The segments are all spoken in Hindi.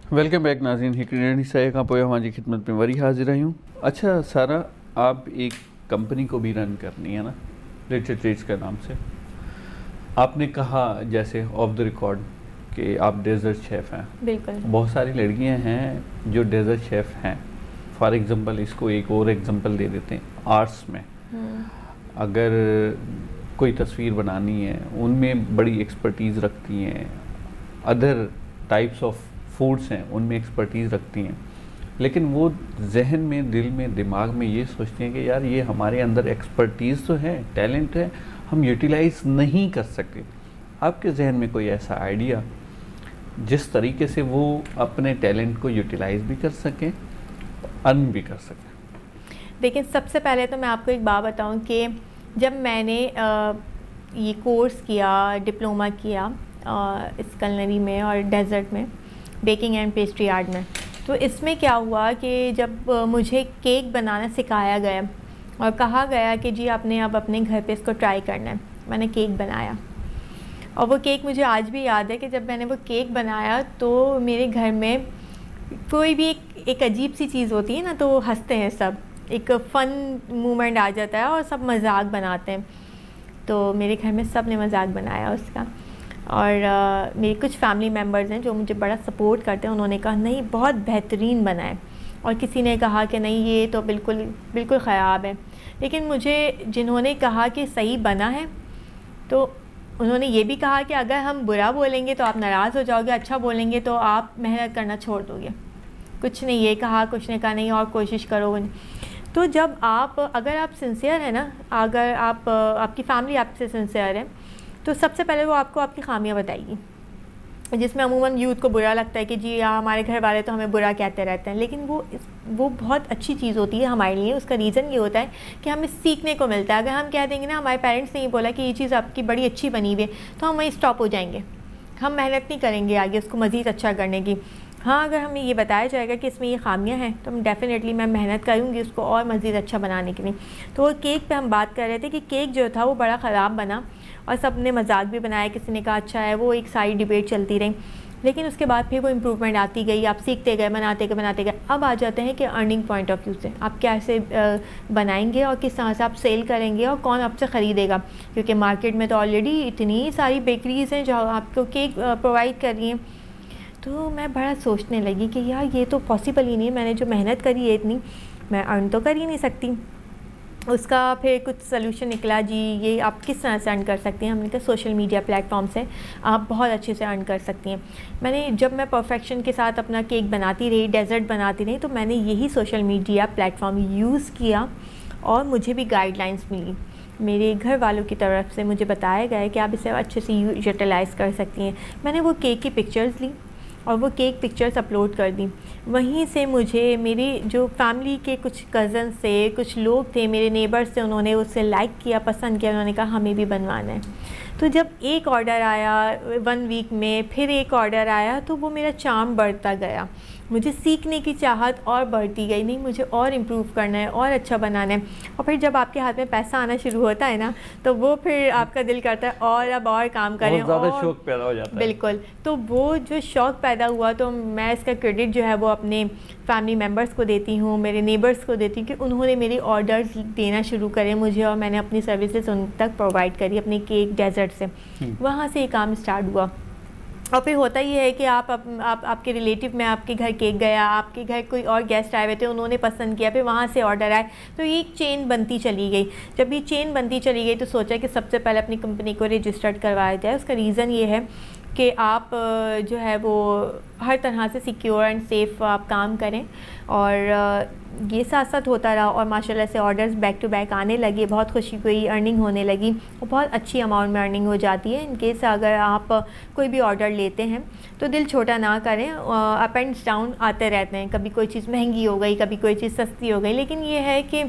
वेलकम बैक नाज़रीन, हिकड़ी साया खां पोइ हमारी खिदमत में वरी हाज़िर आहियूं। अच्छा सारा, आप एक कंपनी को भी रन करनी है ना, रिचर्ड ट्रेड्स के नाम से। आपने कहा जैसे ऑफ द रिकॉर्ड कि आप डेजर्ट शेफ़ हैं। बिल्कुल। बहुत सारी लड़कियां हैं जो डेजर्ट शेफ़ हैं। फॉर एग्ज़ाम्पल, इसको एक और एग्ज़ाम्पल दे देते हैं, आर्ट्स में अगर कोई तस्वीर बनानी है उनमें बड़ी एक्सपर्टीज़ रखती हैं, अदर टाइप्स ऑफ फूड्स हैं उनमें एक्सपर्टीज़ रखती हैं, लेकिन वो जहन में, दिल में, दिमाग में ये सोचते हैं कि यार ये हमारे अंदर एक्सपर्टीज़ तो है, टैलेंट है, हम यूटिलाइज़ नहीं कर सकते। आपके जहन में कोई ऐसा आइडिया जिस तरीके से वो अपने टैलेंट को यूटिलाइज़ भी कर सकें, अर्न भी कर सकें? देखिए, सबसे पहले तो मैं आपको एक बात बताऊं कि जब मैंने ये कोर्स किया, डिप्लोमा किया इस कलनरी में और डेज़र्ट में, बेकिंग एंड पेस्ट्री आर्ट में, तो इसमें क्या हुआ कि जब मुझे केक बनाना सिखाया गया और कहा गया कि जी आपने अब अपने घर पे इसको ट्राई करना है, मैंने केक बनाया। और वो केक मुझे आज भी याद है कि जब मैंने वो केक बनाया तो मेरे घर में कोई भी एक अजीब सी चीज़ होती है ना, तो हंसते हैं सब, एक फ़न मोमेंट आ जाता है और सब मजाक बनाते हैं। तो मेरे घर में सब ने मजाक बनाया उसका, और मेरे कुछ फैमिली मेम्बर्स हैं जो मुझे बड़ा सपोर्ट करते हैं, उन्होंने कहा नहीं बहुत बेहतरीन बना है, और किसी ने कहा कि नहीं ये तो बिल्कुल बिल्कुल ख़राब है। लेकिन मुझे जिन्होंने कहा कि सही बना है, तो उन्होंने ये भी कहा कि अगर हम बुरा बोलेंगे तो आप नाराज़ हो जाओगे, अच्छा बोलेंगे तो आप मेहनत करना छोड़ दोगे। कुछ ने ये कहा, कुछ ने कहा नहीं और कोशिश करो। तो जब अगर आप सिंसियर हैं ना, अगर आपकी फैमिली आपसे सिंसियर है, तो सबसे पहले वो आपको आपकी खामियां बताएगी, जिसमें अमूमन यूथ को बुरा लगता है कि जी हमारे घर वाले तो हमें बुरा कहते रहते हैं, लेकिन वो बहुत अच्छी चीज़ होती है हमारे लिए। उसका रीज़न ये होता है कि हमें सीखने को मिलता है। अगर हम कह देंगे ना हमारे पेरेंट्स ने ये बोला कि ये चीज़ आपकी बड़ी अच्छी बनी हुई है, तो हम वहीं स्टॉप हो जाएंगे, हम मेहनत नहीं करेंगे आगे उसको मज़ीद अच्छा करने की। हाँ, अगर हमें ये बताया जाएगा कि इसमें ये खामियां हैं, तो हम डेफ़िनेटली मैं मेहनत करूँगी उसको और मज़ीद अच्छा बनाने के लिए। तो वो केक पे हम बात कर रहे थे कि केक जो था वो बड़ा ख़राब बना और सब ने मजाक भी बनाया, किसी ने कहा अच्छा है, वो एक सारी डिबेट चलती रही। लेकिन उसके बाद फिर वो इम्प्रूवमेंट आती गई, आप सीखते गए, बनाते गए। अब आ जाते हैं कि अर्निंग पॉइंट ऑफ व्यू से आप कैसे बनाएंगे और किस तरह से आप सेल करेंगे और कौन आपसे ख़रीदेगा, क्योंकि मार्केट में तो ऑलरेडी इतनी सारी बेकरीज़ हैं जो आपको केक प्रोवाइड कर रही हैं। तो मैं बड़ा सोचने लगी कि यार ये तो पॉसिबल ही नहीं है, मैंने जो मेहनत करी है इतनी, मैं अर्न तो कर ही नहीं सकती। उसका फिर कुछ सलूशन निकला, जी ये आप किस तरह से अर्न कर सकती हैं। हमने कहा सोशल मीडिया प्लेटफॉर्म से आप बहुत अच्छे से अर्न कर सकती हैं। जब मैं परफेक्शन के साथ अपना केक बनाती रही, डेज़र्ट बनाती रही, तो मैंने यही सोशल मीडिया प्लेटफॉर्म यूज़ किया और मुझे भी गाइडलाइंस मिली। मेरे घर वालों की तरफ से मुझे बताया गया कि आप इसे अच्छे से यूटिलाइज़ कर सकती हैं। मैंने वो केक की पिक्चर्स ली और वो केक पिक्चर्स अपलोड कर दी। वहीं से मुझे मेरी जो फैमिली के कुछ कज़न से, कुछ लोग थे मेरे नेबर्स से, उन्होंने उसे लाइक किया, पसंद किया, उन्होंने कहा हमें भी बनवाना है। तो जब एक ऑर्डर आया 1 वीक में, फिर एक ऑर्डर आया, तो वो मेरा चार्म बढ़ता गया, मुझे सीखने की चाहत और बढ़ती गई, नहीं मुझे और इम्प्रूव करना है और अच्छा बनाना है। और फिर जब आपके हाथ में पैसा आना शुरू होता है ना, तो वो फिर आपका दिल करता है और अब और काम करें, बहुत ज़्यादा शौक पैदा हो जाता है। बिल्कुल। तो वो जो शौक़ पैदा हुआ, तो मैं इसका क्रेडिट जो है वो अपने फैमिली मेम्बर्स को देती हूँ, मेरे नेबर्स को देती हूँ कि उन्होंने मेरे ऑर्डर्स देना शुरू करे मुझे, और मैंने अपनी सर्विसेज उन तक प्रोवाइड करी अपने केक डेज़र्ट से। वहाँ से ये काम स्टार्ट हुआ। और फिर होता ये है कि आपके रिलेटिव में आपके घर केक गया, आपके घर कोई और गेस्ट आए हुए थे, उन्होंने पसंद किया, फिर वहाँ से ऑर्डर आए, तो ये एक चेन बनती चली गई। जब ये चेन बनती चली गई तो सोचा कि सबसे पहले अपनी कंपनी को रजिस्टर्ड करवाया जाए। उसका रीज़न ये है कि आप जो है वो हर तरह से सिक्योर एंड सेफ़ आप काम करें, और ये साथ साथ होता रहा और माशाल्लाह से ऑर्डर्स बैक टू बैक आने लगे, बहुत खुशी हुई, अर्निंग होने लगी और बहुत अच्छी अमाउंट में अर्निंग हो जाती है। इन केस अगर आप कोई भी ऑर्डर लेते हैं तो दिल छोटा ना करें, अप एंड डाउन आते रहते हैं, कभी कोई चीज़ महंगी हो गई, कभी कोई चीज़ सस्ती हो गई, लेकिन ये है कि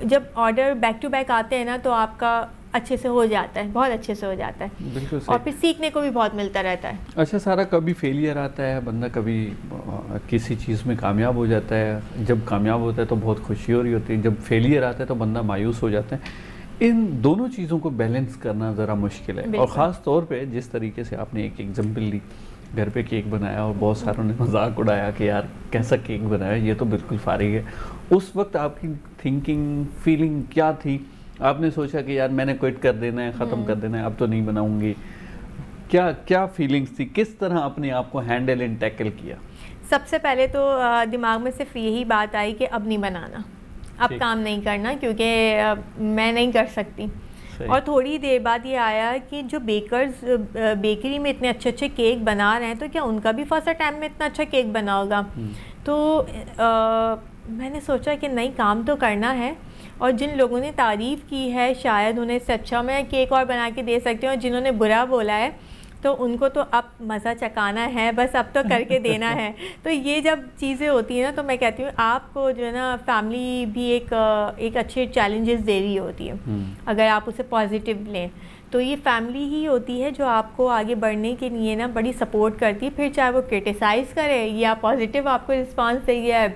जब ऑर्डर बैक टू बैक आते हैं ना तो आपका अच्छे से हो जाता है, बहुत अच्छे से हो जाता है। बिल्कुल और फिर सीखने को भी बहुत मिलता रहता है। अच्छा सारा, कभी फेलियर आता है, बंदा कभी किसी चीज़ में कामयाब हो जाता है, जब कामयाब होता है तो बहुत खुशी हो रही होती है, जब फेलियर आता है तो बंदा मायूस हो जाता है। इन दोनों चीज़ों को बैलेंस करना ज़रा मुश्किल है, और ख़ास तौर पे जिस तरीके से आपने एक एग्जांपल ली घर पे केक बनाया और बहुत सारों ने मजाक उड़ाया कि यार कैसा केक बनाया, ये तो बिल्कुल फारिग है। उस वक्त आपकी थिंकिंग फीलिंग क्या थी? आपने सोचा कि यार मैंने क्विट कर देना है, ख़त्म कर देना है, अब तो नहीं बनाऊंगी? क्या क्या फीलिंग्स थी? किस तरह अपने आप को हैंडल एंड टैकल किया? सबसे पहले तो दिमाग में सिर्फ यही बात आई कि अब नहीं बनाना, अब काम नहीं करना, क्योंकि मैं नहीं कर सकती। और थोड़ी देर बाद ये आया कि जो बेकर्स बेकरी में इतने अच्छे अच्छे केक बना रहे हैं, तो क्या उनका भी फर्स्ट टाइम में इतना अच्छा केक बना होगा? तो मैंने सोचा कि नहीं, काम तो करना है। और जिन लोगों ने तारीफ़ की है शायद उन्हें इससे अच्छा मैं केक और बना के दे सकती हूँ, और जिन्होंने बुरा बोला है तो उनको तो अब मज़ा चकाना है, बस अब तो करके देना है। तो ये जब चीज़ें होती हैं ना, तो मैं कहती हूँ आपको जो है ना फैमिली भी एक अच्छे चैलेंजेस दे रही होती है, अगर आप उसे पॉजिटिव लें। तो ये फैमिली ही होती है जो आपको आगे बढ़ने के लिए ना बड़ी सपोर्ट करती है, फिर चाहे वो क्रिटिसाइज़ करे या पॉजिटिव आपको रिस्पॉन्स दे, या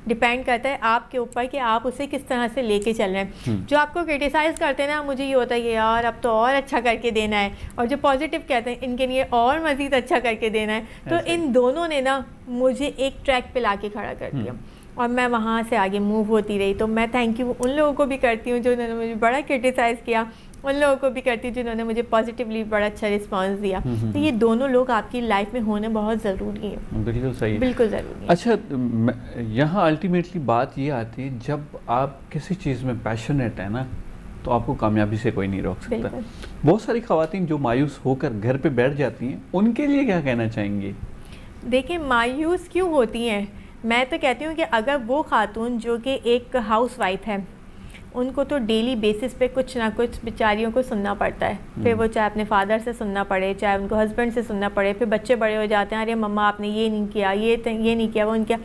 डिपेंड करता है आपके ऊपर कि आप उसे किस तरह से लेके चल रहे हैं। जो आपको क्रिटिसाइज़ करते हैं ना, मुझे ये होता है कि यार अब तो और अच्छा करके देना है, और जो पॉजिटिव कहते हैं इनके लिए और मज़ीद अच्छा करके देना है। तो इन दोनों ने ना मुझे एक ट्रैक पे लाके खड़ा कर दिया, और मैं वहाँ से आगे मूव होती रही। तो मैं थैंक यू उन लोगों को भी करती हूँ जिन्होंने मुझे बड़ा क्रिटिसाइज़ किया, उन लोगों को भी करती हूँ जिन्होंने मुझे पॉजिटिवली बड़ा अच्छा रिस्पांस दिया। तो ये दोनों लोग आपकी लाइफ में होने बहुत ज़रूरी है। बिल्कुल सही है, बिल्कुल ज़रूरी है। अच्छा, यहाँ अल्टीमेटली बात ये आती है, जब आप किसी चीज़ में पैशनेट है ना, तो आपको कामयाबी से कोई नहीं रोक सकता। बहुत सारी ख़वातीन जो मायूस होकर घर पे बैठ जाती हैं, उनके लिए क्या कहना चाहेंगे? देखिए, मायूस क्यों होती हैं, मैं तो कहती हूँ कि अगर वो खातून जो कि एक हाउस वाइफ है, उनको तो डेली बेसिस पे कुछ ना कुछ बेचारियों को सुनना पड़ता है। फिर वो चाहे अपने फादर से सुनना पड़े, चाहे उनको हस्बैंड से सुनना पड़े, फिर बच्चे बड़े हो जाते हैं, अरे मम्मा आपने ये नहीं किया, ये नहीं किया, वो नहीं किया।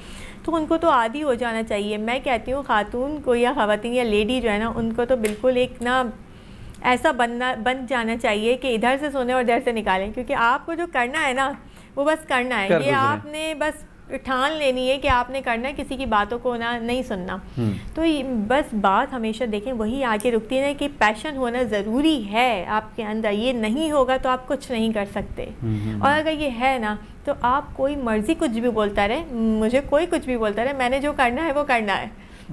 तो उनको तो आदी हो जाना चाहिए। मैं कहती हूँ खातून को या ख़वातीन या लेडी जो है ना, उनको तो बिल्कुल एक ना ऐसा बन जाना चाहिए कि इधर से सुने और इधर से निकालें, क्योंकि आपको जो करना है ना वो बस करना है। ये आपने बस ठान लेनी है कि आपने करना है, किसी की बातों को ना नहीं सुनना। तो बस बात हमेशा देखें वही आगे रुकती है कि पैशन होना ज़रूरी है आपके अंदर। ये नहीं होगा तो आप कुछ नहीं कर सकते, और अगर ये है ना तो आप कोई मर्ज़ी कुछ भी बोलता रहे, मुझे कोई कुछ भी बोलता रहे, मैंने जो करना है वो करना है।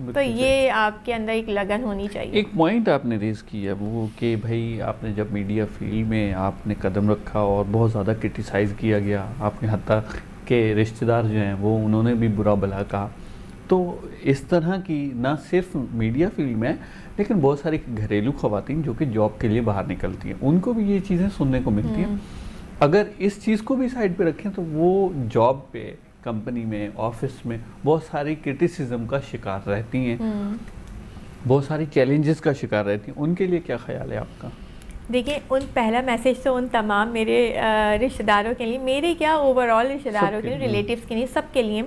तो ये आपके अंदर एक लगन होनी चाहिए। एक पॉइंट आपने रेज़ किया वो कि भाई आपने जब मीडिया फील्ड में आपने कदम रखा और बहुत ज़्यादा क्रिटिसाइज़ किया गया, आपने हत्ता के रिश्तेदार जो हैं वो उन्होंने भी बुरा भला कहा। तो इस तरह की ना सिर्फ मीडिया फील्ड में लेकिन बहुत सारी घरेलू ख़वातीन जो कि जॉब के लिए बाहर निकलती हैं, उनको भी ये चीज़ें सुनने को मिलती हैं। अगर इस चीज़ को भी साइड पे रखें तो वो जॉब पे, कंपनी में, ऑफिस में बहुत सारी क्रिटिसिज्म का शिकार रहती हैं, बहुत सारी चैलेंजेस का शिकार रहती हैं। उनके लिए क्या ख्याल है आपका? देखिए, पहला मैसेज तो उन तमाम मेरे रिश्तेदारों के लिए, मेरे क्या ओवरऑल रिश्तेदारों के लिए, रिलेटिव्स के लिए, सब के लिए,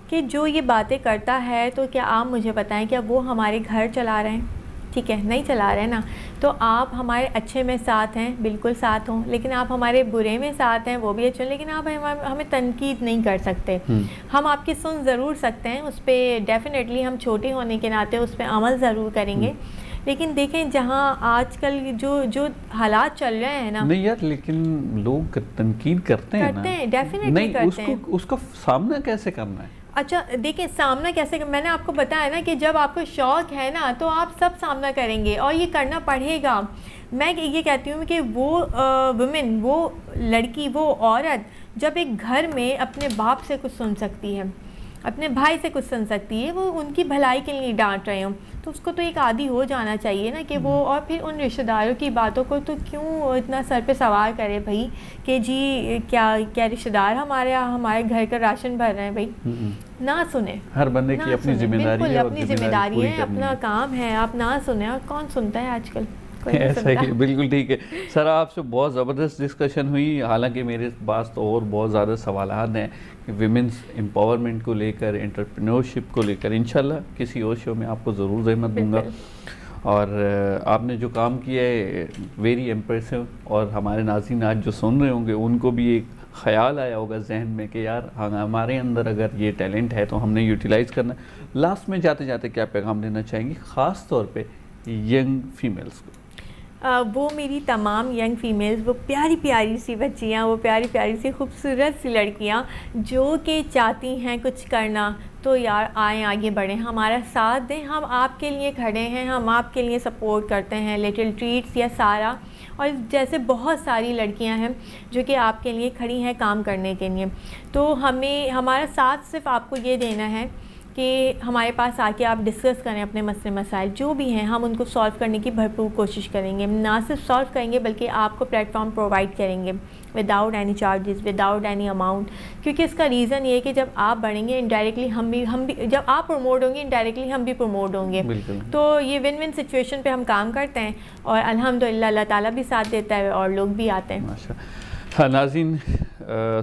कि जो ये बातें करता है तो क्या आप मुझे बताएं, क्या वो हमारे घर चला रहे हैं? ठीक है, नहीं चला रहे ना, तो आप हमारे अच्छे में साथ हैं, बिल्कुल साथ हों, लेकिन आप हमारे बुरे में साथ हैं, वो भी अच्छे, लेकिन आप हमें तनकीद नहीं कर सकते। हम आपकी सुन ज़रूर सकते हैं, उस पर डेफिनेटली हम छोटे होने के नाते उस पर अमल ज़रूर करेंगे। लेकिन देखें जहाँ आजकल जो हालात चल रहे हैं ना, नहीं यार, लेकिन लोग तनकीद करते हैं डेफिनेटली करते हैं। उसका सामना कैसे करना है? अच्छा देखिए, सामना कैसे मैंने आपको बताया ना कि जब आपको शौक़ है ना तो आप सब सामना करेंगे, और ये करना पड़ेगा। मैं ये कहती हूँ कि वो वुमेन, वो लड़की, वो औरत जब एक घर में अपने बाप से कुछ सुन सकती है, अपने भाई से कुछ सुन सकती है, वो उनकी भलाई के लिए डांट रहे हों, तो उसको तो एक आदी हो जाना चाहिए ना कि वो, और फिर उन रिश्तेदारों की बातों को तो क्यों इतना सर पे सवार करे भाई कि जी क्या रिश्तेदार हमारे घर का राशन भर रहे हैं भाई। ना सुने, हर बंदे की अपनी जिम्मेदारी है, अपनी जिम्मेदारी है, अपना काम है, आप ना सुने। और कौन सुनता है आजकल? ऐसा ही, बिल्कुल ठीक है सर। आपसे बहुत ज़बरदस्त डिस्कशन हुई, हालांकि मेरे पास तो और बहुत ज़्यादा सवालात हैं कि विमेंस एम्पावरमेंट को लेकर, एंटरप्रेन्योरशिप को लेकर। इंशाल्लाह किसी और शो में आपको ज़रूर ज़हमत दूंगा। और आपने जो काम किया है वेरी इम्प्रेसिव, और हमारे नाज़रीन आज जो सुन रहे होंगे उनको भी एक ख़याल आया होगा जहन में कि यार हमारे अंदर अगर ये टैलेंट है तो हमने यूटिलाइज़ करना। लास्ट में जाते जाते क्या पैगाम देना चाहेंगी ख़ास तौर पे यंग फीमेल्स को? वो मेरी तमाम यंग फीमेल्स, वो प्यारी प्यारी सी बच्चियाँ, वो प्यारी प्यारी सी खूबसूरत सी लड़कियाँ जो कि चाहती हैं कुछ करना, तो यार आएँ, आगे बढ़ें, हमारा साथ दें, हम आपके लिए खड़े हैं, हम आपके लिए सपोर्ट करते हैं। लिटिल ट्रीट्स या सारा और जैसे बहुत सारी लड़कियां हैं जो कि आपके लिए खड़ी हैं काम करने के लिए। तो हमें हमारा साथ सिर्फ आपको ये देना है कि हमारे पास आके आप डिस्कस करें अपने मसले मसाइल जो भी हैं, हम उनको सॉल्व करने की भरपूर कोशिश करेंगे। ना सिर्फ सॉल्व करेंगे बल्कि आपको प्लेटफॉर्म प्रोवाइड करेंगे without any charges, without any amount. क्योंकि इसका रीज़न ये है कि जब आप बढ़ेंगे इनडायरेक्टली हम भी जब आप प्रमोट होंगे इनडायरेक्टली हम भी प्रमोट होंगे। तो ये विन विन सिचुएशन पे हम काम करते हैं और अल्हम्दुलिल्लाह अल्लाह ताला भी साथ देता है और लोग भी आते हैं। हाँ नाज़रीन,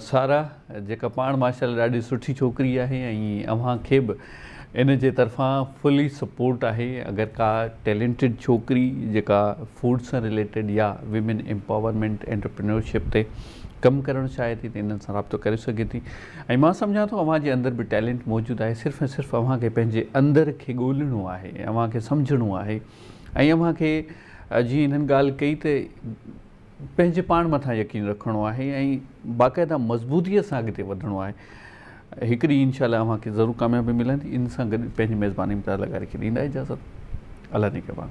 सारा जेका पाण माशाल्लाह ॾाढी सुठी छोकिरी आहे ऐं अव्हांखे बि इन जे तरफ़ां फुली सपोर्ट आहे। अगरि का टैलेंटेड छोकिरी जेका फूड सां रिलेटेड या विमेन एम्पावरमेंट एंटरप्रेन्योरशिप ते कमु करणु चाहे थी त इन्हनि सां राब्तो करे सघे थी। ऐं मां सम्झां थो अव्हांजे अंदरि बि टैलेंट मौजूदु आहे, सिर्फ़ु ऐं सिर्फ़ु अव्हांखे पंहिंजे अंदरि खे ॻोल्हिणो आहे, अव्हांखे सम्झणो आहे ऐं अव्हांखे जीअं इन्हनि ॻाल्हि कई त पंहिंजे पाण मथां यकीन रखिणो आहे ऐं बाक़ाइदा मज़बूतीअ सां अॻिते वधिणो आहे। हिकिड़ी इंशाअल्लाह अव्हांखे ज़रूरु कामयाबी मिलंदी। इन सां गॾु पंहिंजी मेज़बानी में लॻाए करे ॾींदा इजाज़त। अल्लाह निगहबान।